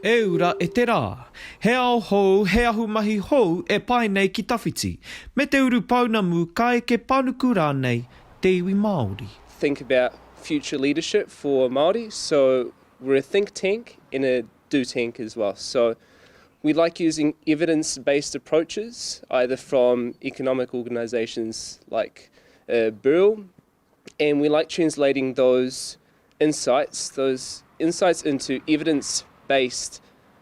E ura e te rā. He ao hou, he ahu mahi hou e pai nei ki tawhiti. Me te uru paunamu ka eke panuku rānei te iwi Māori. Think about future leadership for Māori. So we're a think tank and a do tank as well. So we like using evidence-based approaches, either from economic organisations like Burl, and we like translating those insights into evidence-based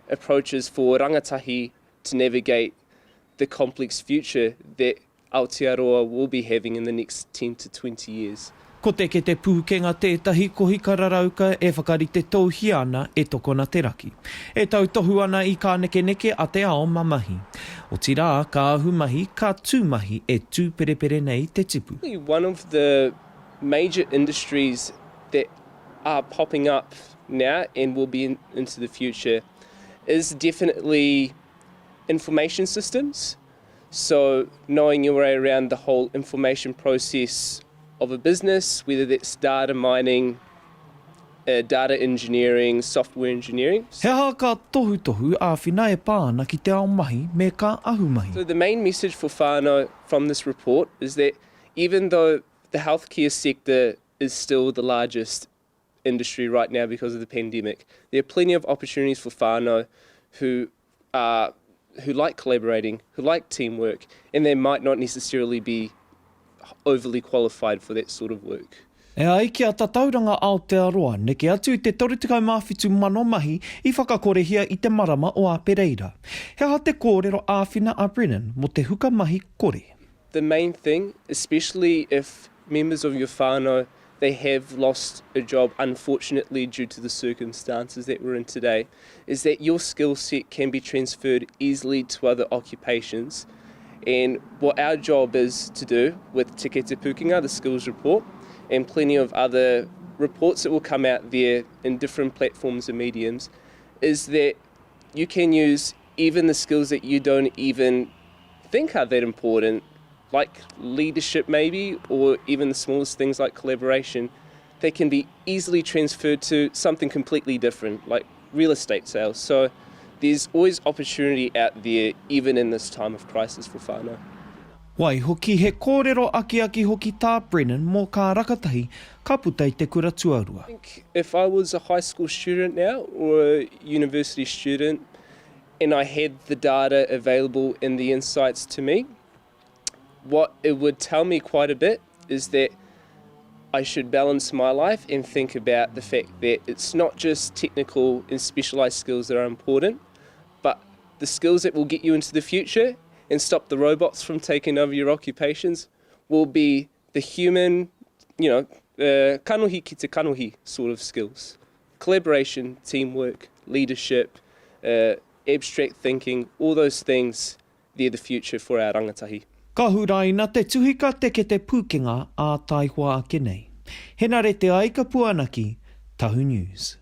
approaches for rangatahi to navigate the complex future that Aotearoa will be having in the next 10 to 20 years. Ko te ke te pūkenga tētahi ko hika rarauka e whakarite tauhi ana e tokona te raki. E tau tohu ana i ka neke a te ao mamahi. O tira ka ahu mahi, ka tūmahi e tū perepere nei te tipu. One of the major industries that are popping up now and will be into the future is definitely information systems. So knowing your way around the whole information process of a business, whether that's data mining, data engineering, software engineering. He aha ka tohu a whina e pāna ki te ao mahi me ka ahu mahi. So the main message for whānau from this report is that even though the healthcare sector is still the largest industry right now because of the pandemic, there are plenty of opportunities for whānau who like collaborating, who like teamwork, and they might not necessarily be overly qualified for that sort of work. E ai ki a tatauranga Aotearoa, neke atu i te 37 mano mahi I whakakorehia I te marama o a Pereira. He aha te kōrero āwhina a Brennan mo te huka mahi kore. The main thing, especially if members of your whānau, they have lost a job unfortunately due to the circumstances that we're in today, is that your skill set can be transferred easily to other occupations. And what our job is to do with Te Kete Pukenga, the skills report, and plenty of other reports that will come out there in different platforms and mediums, is that you can use even the skills that you don't even think are that important, like leadership maybe, or even the smallest things like collaboration, they can be easily transferred to something completely different, like real estate sales. So there's always opportunity out there, even in this time of crisis for whānau. Wai hoki he kōrero aki hoki tā Brennan mō ka rakatahi ka puta I te kura tuarua. I think if I was a high school student now or a university student and I had the data available and the insights to me, what it would tell me quite a bit is that I should balance my life and think about the fact that it's not just technical and specialised skills that are important, but the skills that will get you into the future and stop the robots from taking over your occupations will be the human, kanohi ki te kanohi sort of skills. Collaboration, teamwork, leadership, abstract thinking, all those things, they're the future for our rangatahi. Ka huraina te tuhika te kete Pukenga a Taihua ake nei. He nare te aika puanaki, Tahu News.